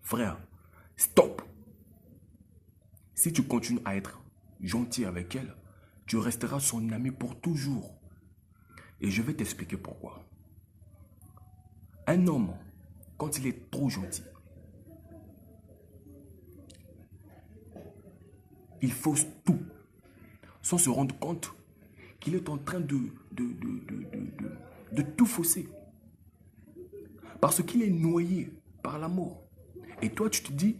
Frère, stop. Si tu continues à être gentil avec elle, tu resteras son ami pour toujours. Et je vais t'expliquer pourquoi. Un homme, quand il est trop gentil, il fausse tout sans se rendre compte qu'il est en train de tout fausser. Parce qu'il est noyé par l'amour. Et toi, tu te dis,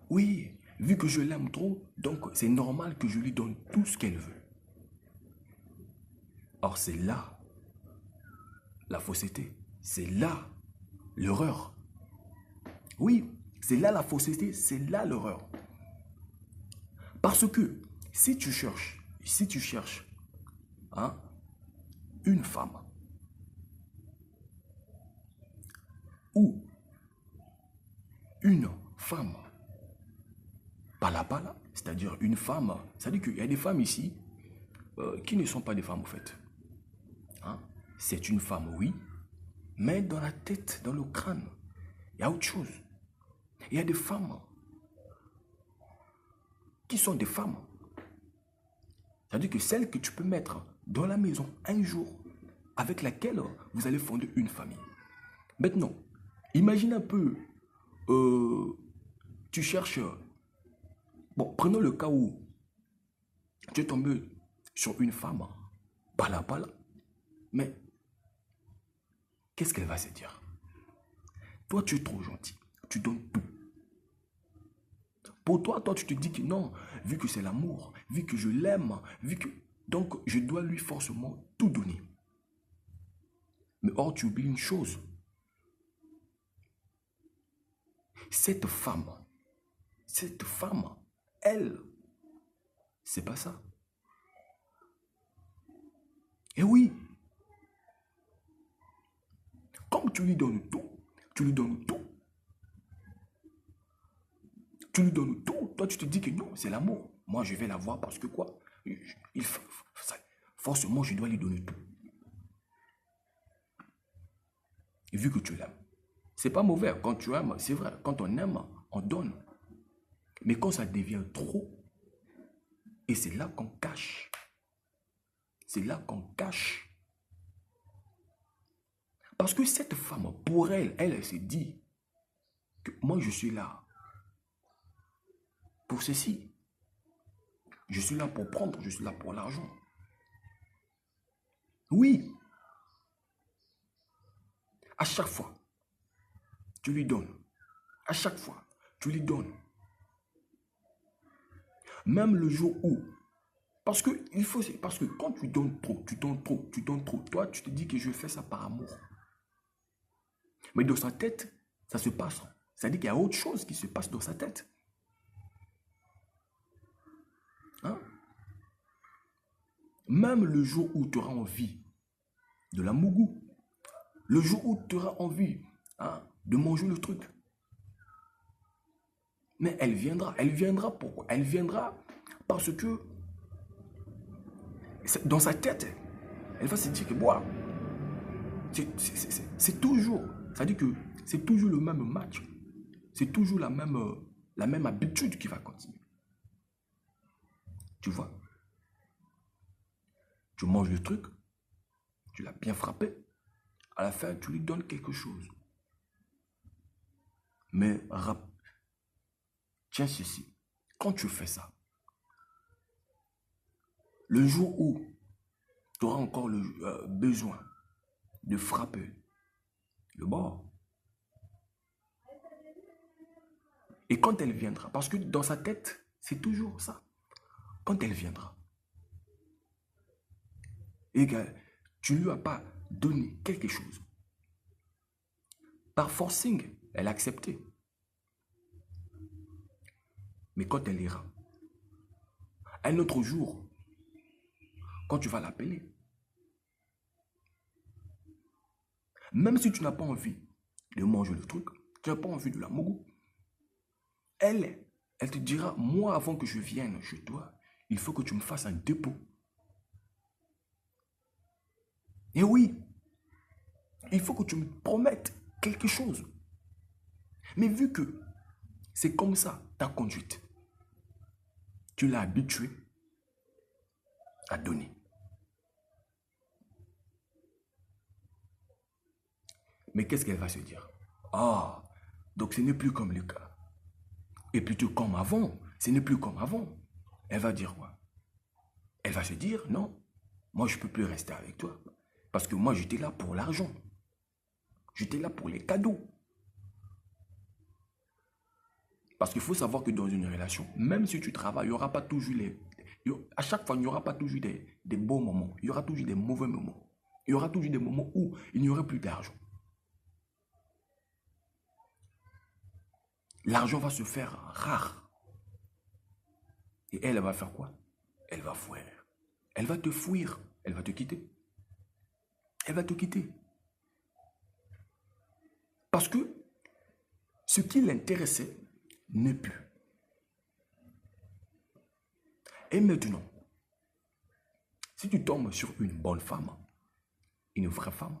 oui, vu que je l'aime trop, donc c'est normal que je lui donne tout ce qu'elle veut. Or, c'est là la fausseté. C'est là l'erreur. Oui, c'est là la fausseté, c'est là l'erreur. Parce que si tu cherches hein, une femme ou une femme pala, c'est-à-dire une femme, c'est-à-dire qu'il y a des femmes ici qui ne sont pas des femmes au fait. Hein? C'est une femme, oui, mais dans la tête, dans le crâne, il y a autre chose. Il y a des femmes qui sont des femmes. C'est-à-dire que celles que tu peux mettre dans la maison un jour, avec laquelle vous allez fonder une famille. Maintenant, imagine un peu, tu cherches, bon, prenons le cas où tu es tombé sur une femme, pala, mais qu'est-ce qu'elle va se dire? Toi, tu es trop gentil, tu donnes tout. Pour toi, tu te dis que non, vu que c'est l'amour, vu que je l'aime, vu que... Donc, je dois lui forcément tout donner. Mais or, tu oublies une chose. Cette femme, elle, c'est pas ça. Et oui, comme tu lui donnes tout, tu lui donnes tout. Tu lui donnes tout. Toi, tu te dis que non, c'est l'amour. Moi, je vais la voir parce que quoi? Forcément, je dois lui donner tout. Et vu que tu l'aimes. C'est pas mauvais. Quand tu aimes, c'est vrai. Quand on aime, on donne. Mais quand ça devient trop, et c'est là qu'on cache. C'est là qu'on cache. Parce que cette femme, pour elle, elle se dit que moi, je suis là pour ceci. Je suis là pour prendre, je suis là pour l'argent. Oui, à chaque fois, tu lui donnes. À chaque fois, tu lui donnes. Même le jour où, parce que quand tu donnes trop, toi, tu te dis que je fais ça par amour. Mais dans sa tête, ça se passe. C'est-à-dire qu'il y a autre chose qui se passe dans sa tête. Hein? Même le jour où tu auras envie de la mougou, le jour où tu auras envie de manger le truc, mais elle viendra. Elle viendra pourquoi? Elle viendra parce que dans sa tête, elle va se dire que bois, c'est toujours, c'est-à-dire que c'est toujours le même match. C'est toujours la même habitude qui va continuer. Tu vois? Tu manges le truc, tu l'as bien frappé, à la fin, tu lui donnes quelque chose. Mais tiens ceci, quand tu fais ça, le jour où tu auras encore le besoin de frapper le bord, et quand elle viendra, parce que dans sa tête, c'est toujours ça, quand elle viendra, et que tu ne lui as pas donné quelque chose, par forcing, elle a accepté. Mais quand elle ira, un autre jour, quand tu vas l'appeler, même si tu n'as pas envie de manger le truc, tu n'as pas envie de la mougou, elle te dira, moi avant que je vienne chez toi, il faut que tu me fasses un dépôt. Et oui, il faut que tu me promettes quelque chose. Mais vu que C'est comme ça ta conduite. Tu l'as habitué à donner. Mais qu'est-ce qu'elle va se dire? Ah, donc ce n'est plus comme le cas. Et plutôt comme avant. Ce n'est plus comme avant. Elle va dire quoi? Elle va se dire, non, moi je ne peux plus rester avec toi. Parce que moi j'étais là pour l'argent. J'étais là pour les cadeaux. Parce qu'il faut savoir que dans une relation, même si tu travailles, il n'y aura pas toujours à chaque fois, il n'y aura pas toujours des bons moments. Il y aura toujours des mauvais moments. Il y aura toujours des moments où il n'y aura plus d'argent. L'argent va se faire rare. Et elle va faire quoi? Elle va fuir. Elle va te fuir. Elle va te quitter. Elle va te quitter. Parce que ce qui l'intéressait n'est plus. Et maintenant, si tu tombes sur une bonne femme, une vraie femme,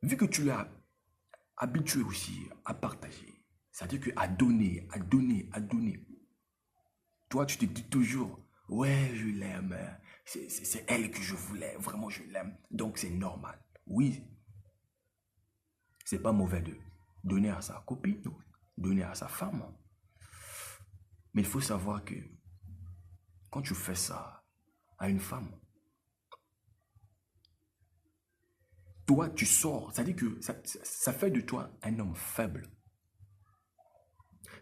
vu que tu l'as habitué aussi à partager, c'est-à-dire qu'à donner, à donner, à donner, toi tu te dis toujours, ouais je l'aime, c'est elle que je voulais, vraiment je l'aime, donc c'est normal. Oui, c'est pas mauvais de donner à sa copine, donner à sa femme. Mais il faut savoir que quand tu fais ça à une femme, toi tu sors, c'est-à-dire que ça fait de toi un homme faible.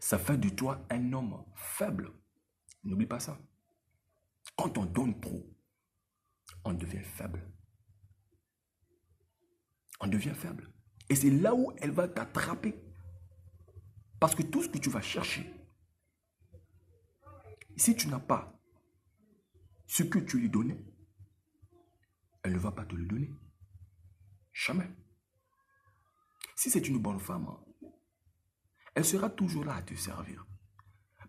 Ça fait de toi un homme faible. N'oublie pas ça. Quand on donne trop, on devient faible. On devient faible. Et c'est là où elle va t'attraper. Parce que tout ce que tu vas chercher, si tu n'as pas ce que tu lui donnais, elle ne va pas te le donner. Jamais. Si c'est une bonne femme, elle sera toujours là à te servir.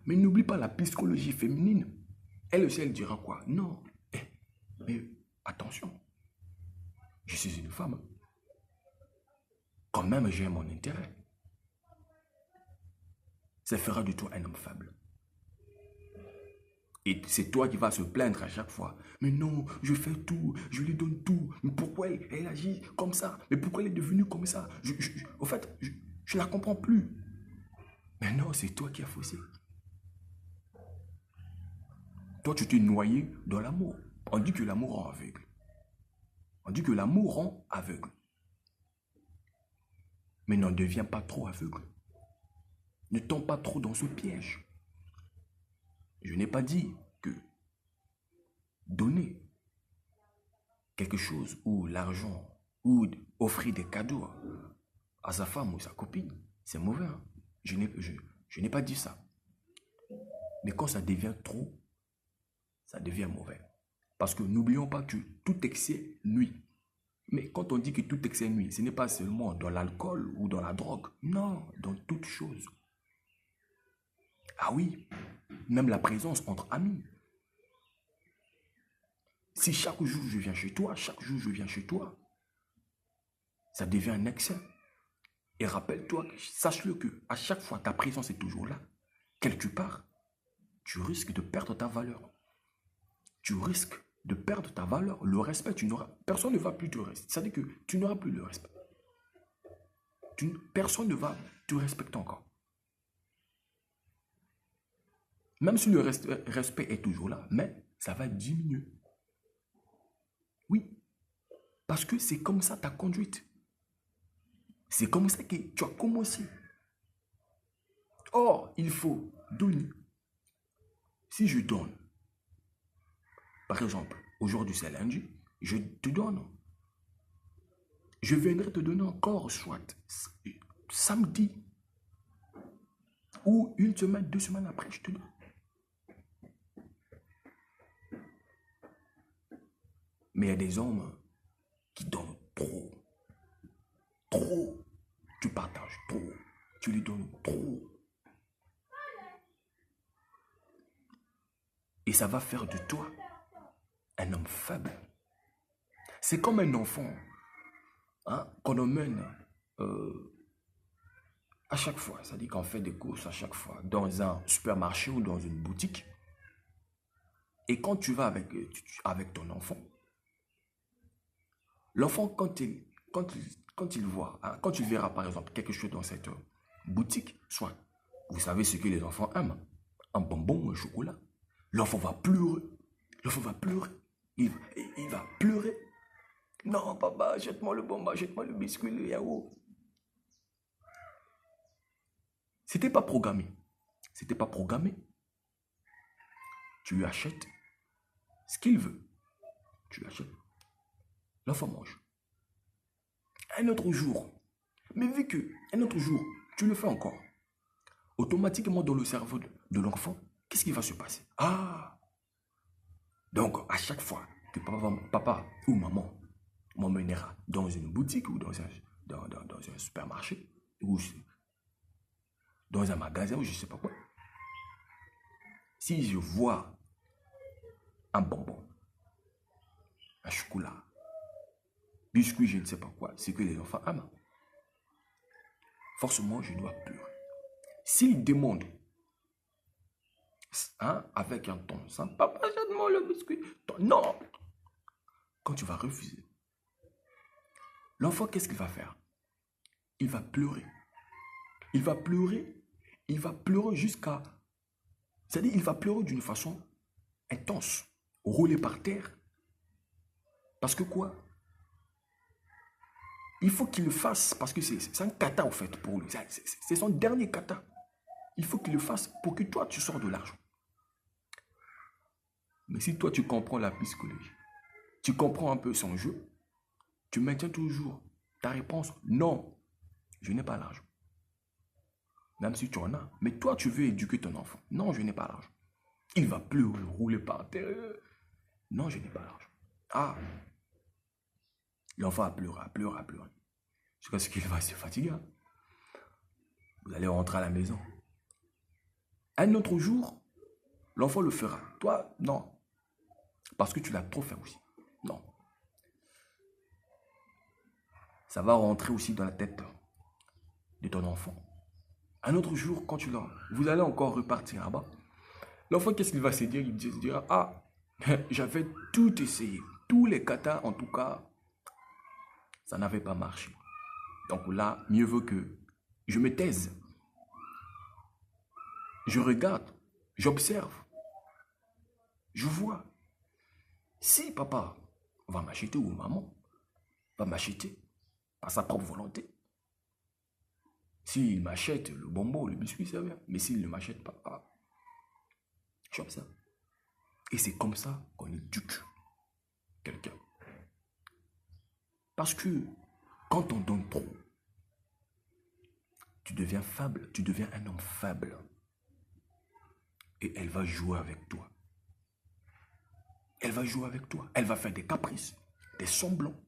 Mais n'oublie pas la psychologie féminine. Elle aussi, elle dira quoi? Non. Mais attention, je suis une femme. Quand même, j'ai mon intérêt. Ça fera de toi un homme faible. Et c'est toi qui vas se plaindre à chaque fois. Mais non, je fais tout, je lui donne tout. Mais pourquoi elle agit comme ça? Mais pourquoi elle est devenue comme ça? Au fait, je ne la comprends plus. Mais non, c'est toi qui as faussé. Toi, tu t'es noyé dans l'amour. On dit que l'amour rend aveugle. On dit que l'amour rend aveugle. Mais n'en deviens pas trop aveugle. Ne tombe pas trop dans ce piège. Je n'ai pas dit que donner quelque chose ou l'argent ou offrir des cadeaux à sa femme ou sa copine, c'est mauvais. Hein? Je n'ai pas dit ça. Mais quand ça devient trop, ça devient mauvais. Parce que n'oublions pas que tout excès nuit. Mais quand on dit que tout excès nuit, ce n'est pas seulement dans l'alcool ou dans la drogue. Non, dans toute chose. Ah oui, même la présence entre amis. Si chaque jour je viens chez toi, chaque jour je viens chez toi, ça devient un excès. Et rappelle-toi, sache-le que à chaque fois ta présence est toujours là. Quelque part, tu risques de perdre ta valeur. Tu risques de perdre ta valeur. Le respect, personne ne va plus te respecter. C'est-à-dire que tu n'auras plus le respect. Personne ne va te respecter encore. Même si le respect est toujours là, mais ça va diminuer. Oui, parce que c'est comme ça ta conduite. C'est comme ça que tu as commencé. Or, il faut donner. Si je donne, par exemple, aujourd'hui c'est lundi, je te donne. Je viendrai te donner encore, soit samedi, ou une semaine, 2 semaines après, je te donne. Mais il y a des hommes qui donnent trop. Trop. Tu partages trop. Tu lui donnes trop. Et ça va faire de toi un homme faible. C'est comme un enfant hein, qu'on emmène À chaque fois, ça dit qu'on fait des courses à chaque fois, dans un supermarché ou dans une boutique. Et quand tu vas avec ton enfant, l'enfant, quand il voit, hein, quand tu verras par exemple quelque chose dans cette boutique, soit vous savez ce que les enfants aiment, un bonbon ou un chocolat, l'enfant va pleurer. L'enfant va pleurer. Il va pleurer. Non, papa, jette-moi le bonbon, jette-moi le biscuit, le yaourt. C'était pas programmé. C'était pas programmé. Tu lui achètes ce qu'il veut. Tu lui achètes. L'enfant mange. Un autre jour. Mais vu que un autre jour, tu le fais encore. Automatiquement dans le cerveau de l'enfant, qu'est-ce qui va se passer? Ah! Donc, à chaque fois que papa ou maman m'emmènera dans une boutique ou dans un supermarché ou dans un magasin ou je ne sais pas quoi, si je vois un bonbon, un chocolat, biscuit, je ne sais pas quoi, c'est que les enfants aiment, forcément, je dois pleurer. S'ils demandent, hein, avec un ton sans papa, jette-moi le biscuit. Non! Quand tu vas refuser, l'enfant, qu'est-ce qu'il va faire? Il va pleurer. Il va pleurer. Il va pleurer jusqu'à... C'est-à-dire, il va pleurer d'une façon intense, rouler par terre. Parce que quoi? Il faut qu'il le fasse, parce que c'est un kata, en fait, pour lui. C'est son dernier kata. Il faut qu'il le fasse pour que toi, tu sors de l'argent. Mais si toi, tu comprends la psychologie, tu comprends un peu son jeu, tu maintiens toujours ta réponse, non, je n'ai pas l'argent. Même si tu en as. Mais toi, tu veux éduquer ton enfant. Non, je n'ai pas l'argent. Il va pleurer, rouler par terre. Non, je n'ai pas l'argent. Ah, l'enfant a pleuré, a pleuré, a pleuré. Jusqu'à ce qu'il va se fatiguer. Vous allez rentrer à la maison. Un autre jour, l'enfant le fera. Toi, non. Parce que tu l'as trop fait aussi. Non. Ça va rentrer aussi dans la tête de ton enfant. Un autre jour, quand vous allez encore repartir là-bas. L'enfant, qu'est-ce qu'il va se dire? Il se dira, ah, j'avais tout essayé. Tous les katas, en tout cas, ça n'avait pas marché. Donc là, mieux vaut que je me taise. Je regarde, j'observe, je vois. Si papa va m'acheter ou maman va m'acheter par sa propre volonté, s'il m'achète le bonbon, le biscuit, ça va. Mais s'il ne m'achète pas, ah, j'observe. Et c'est comme ça qu'on éduque quelqu'un. Parce que quand on donne trop, tu deviens faible, tu deviens un homme faible. Et elle va jouer avec toi. Elle va jouer avec toi. Elle va faire des caprices, des semblants.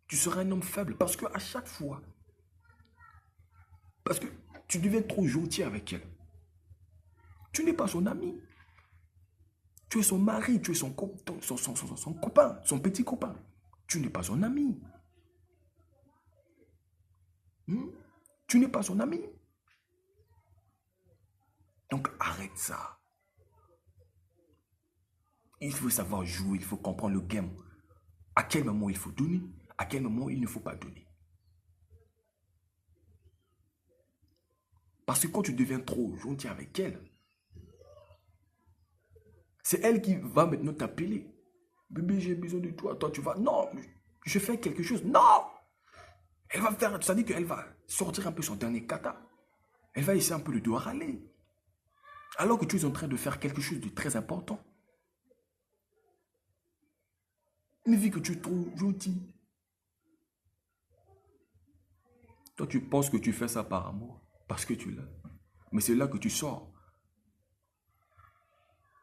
Tu seras un homme faible parce que à chaque fois, parce que tu deviens trop gentil avec elle. Tu n'es pas son ami. Tu es son mari, tu es son copain, son petit copain. Tu n'es pas son ami. Tu n'es pas son ami. Donc arrête ça. Il faut savoir jouer, il faut comprendre le game. À quel moment il faut donner, à quel moment il ne faut pas donner. Parce que quand tu deviens trop gentil avec elle, c'est elle qui va maintenant t'appeler. Bébé, j'ai besoin de toi. Toi, tu vas. Non, je fais quelque chose. Non! Elle va faire. Ça dit qu'elle va sortir un peu son dernier kata. Elle va essayer un peu de te râler. Alors que tu es en train de faire quelque chose de très important. Mais vu que tu es trop gentil, toi, tu penses que tu fais ça par amour. Parce que tu l'as. Mais c'est là que tu sors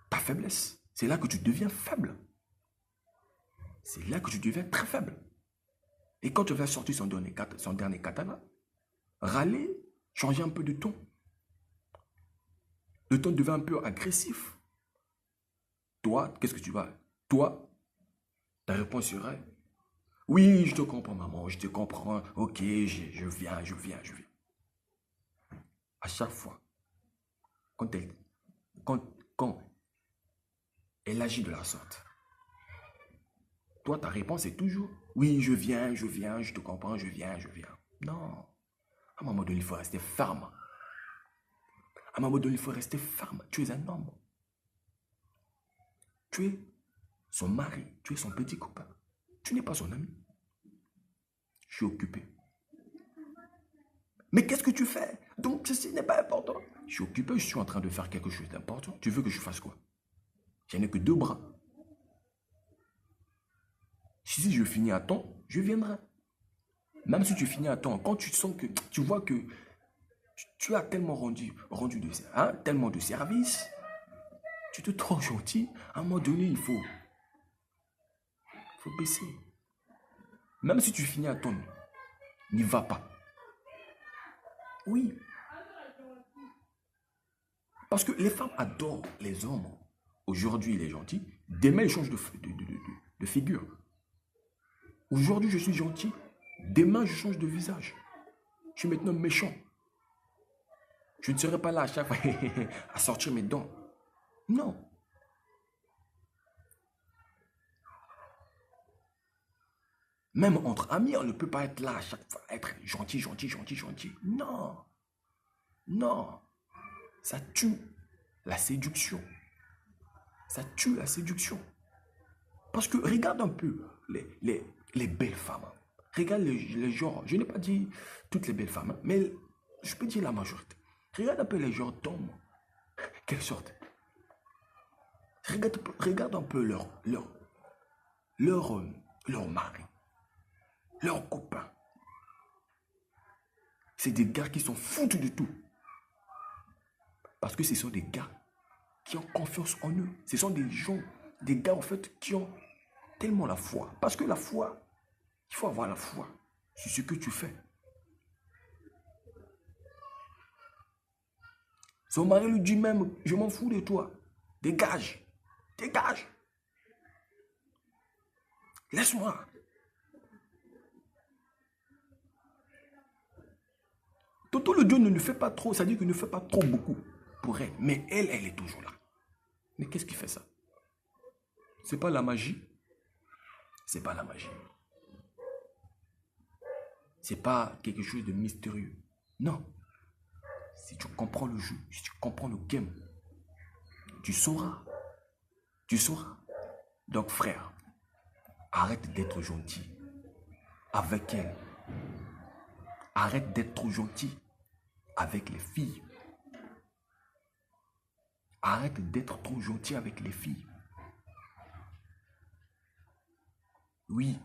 ta faiblesse. C'est là que tu deviens faible. C'est là que tu deviens très faible. Et quand tu vas sortir son dernier katana, râler, changer un peu de ton. Le ton devient un peu agressif. Toi, qu'est-ce que tu vas? Toi, ta réponse serait, Oui, je te comprends, maman, je te comprends. Ok, je viens, je viens, je viens. À chaque fois, quand quand, quand elle agit de la sorte, toi, ta réponse est toujours, oui, je viens, je te comprends, je viens, je viens. Non. À un moment donné, il faut rester ferme. À un moment donné, il faut rester ferme. Tu es un homme. Tu es son mari. Tu es son petit copain. Tu n'es pas son ami. Je suis occupé. Mais qu'est-ce que tu fais? Donc, ceci n'est pas important. Je suis occupé, je suis en train de faire quelque chose d'important. Tu veux que je fasse quoi? Je n'ai que 2 bras. Si je finis à temps, je viendrai. Même si tu finis à temps, quand tu sens que tu vois que tu as tellement rendu tellement de services, tu te trouves gentil, à un moment donné, il faut baisser. Même si tu finis à temps, n'y va pas. Oui, parce que les femmes adorent les hommes. Aujourd'hui, il est gentil. Demain, il change de figure. Aujourd'hui, je suis gentil. Demain, je change de visage. Je suis maintenant méchant. Je ne serai pas là à chaque fois à sortir mes dents. Non. Même entre amis, on ne peut pas être là à chaque fois, être gentil, gentil, gentil, gentil. Non. Non. Ça tue la séduction. Ça tue la séduction. Parce que regarde un peu les belles femmes. Regarde les genres. Je n'ai pas dit toutes les belles femmes, mais je peux dire la majorité. Regarde un peu les genres d'hommes. Quelle sorte? Regarde un peu leur, leur mari, leurs copains. C'est des gars qui sont foutus de tout. Parce que ce sont des gars qui ont confiance en eux. Ce sont des gens, des gars en fait qui ont tellement la foi. Parce que la foi, il faut avoir la foi sur ce que tu fais. Son mari lui dit même, je m'en fous de toi. Dégage. Dégage. Laisse-moi. Toto le Dieu ne le fait pas trop, ça dit qu'il ne fait pas trop beaucoup pour elle. Mais elle est toujours là. Mais qu'est-ce qui fait ça? C'est pas la magie. C'est pas la magie. C'est pas quelque chose de mystérieux. Non. Si tu comprends le jeu, si tu comprends le game, tu sauras. Tu sauras. Donc frère, arrête d'être gentil avec elle. Arrête d'être trop gentil avec les filles. Arrête d'être trop gentil avec les filles. Oui.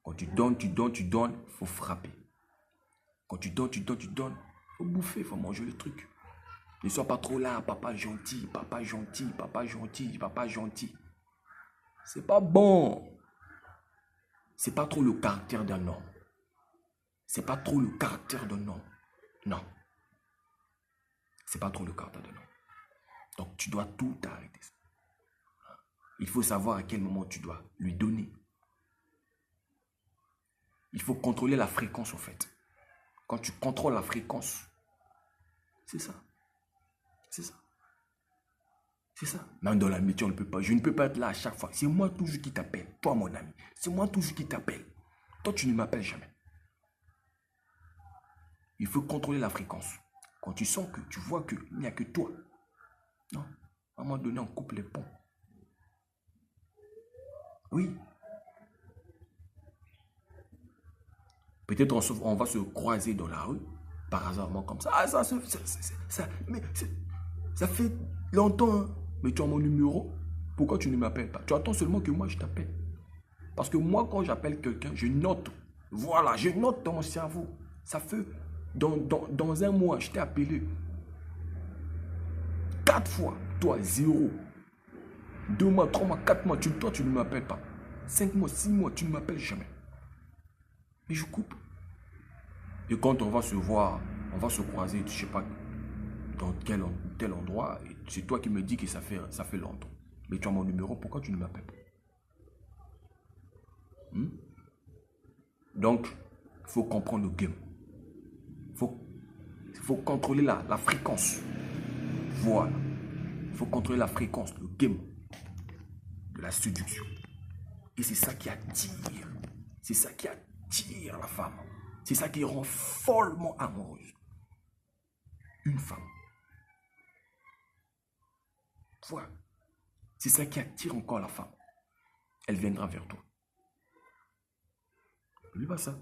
Quand tu donnes, il faut frapper. Quand tu donnes, il faut bouffer, il faut manger le truc. Ne sois pas trop là, papa gentil, papa gentil, papa gentil, papa gentil. C'est pas bon. C'est pas trop le caractère d'un homme. C'est pas trop le caractère d'un homme. Non. C'est pas trop le caractère d'un homme. Donc tu dois tout arrêter. Il faut savoir à quel moment tu dois lui donner. Il faut contrôler la fréquence en fait. Quand tu contrôles la fréquence, c'est ça. C'est ça. C'est ça. Même dans l'amitié, on ne peut pas. Je ne peux pas être là à chaque fois. C'est moi toujours qui t'appelle. Toi, mon ami. C'est moi toujours qui t'appelle. Toi, tu ne m'appelles jamais. Il faut contrôler la fréquence. Quand tu sens que, tu vois qu'il n'y a que toi. Non. À un moment donné, on coupe les ponts. Oui. Peut-être on va se croiser dans la rue, par hasard, comme ça. Ah, mais ça fait longtemps, hein. Mais tu as mon numéro. Pourquoi tu ne m'appelles pas? Tu attends seulement que moi je t'appelle. Parce que moi, quand j'appelle quelqu'un, je note. Voilà, je note dans mon cerveau. Ça fait, dans un mois, je t'ai appelé 4 fois. Toi, 0. 2 mois, 3 mois, 4 mois, toi, tu ne m'appelles pas. 5 mois, 6 mois, tu ne m'appelles jamais. Mais je coupe. Et quand on va se voir, on va se croiser, je ne sais pas dans tel endroit, c'est toi qui me dis que ça fait longtemps. Mais tu as mon numéro, pourquoi tu ne m'appelles pas? Hmm? Donc, il faut comprendre le game. Il faut contrôler la fréquence. Voilà. Il faut contrôler la fréquence, le game de la séduction. Et c'est ça qui attire. C'est ça qui attire la femme. C'est ça qui rend follement amoureuse. Une femme. Voilà. C'est ça qui attire encore la femme. Elle viendra vers toi. N'oublie pas ça.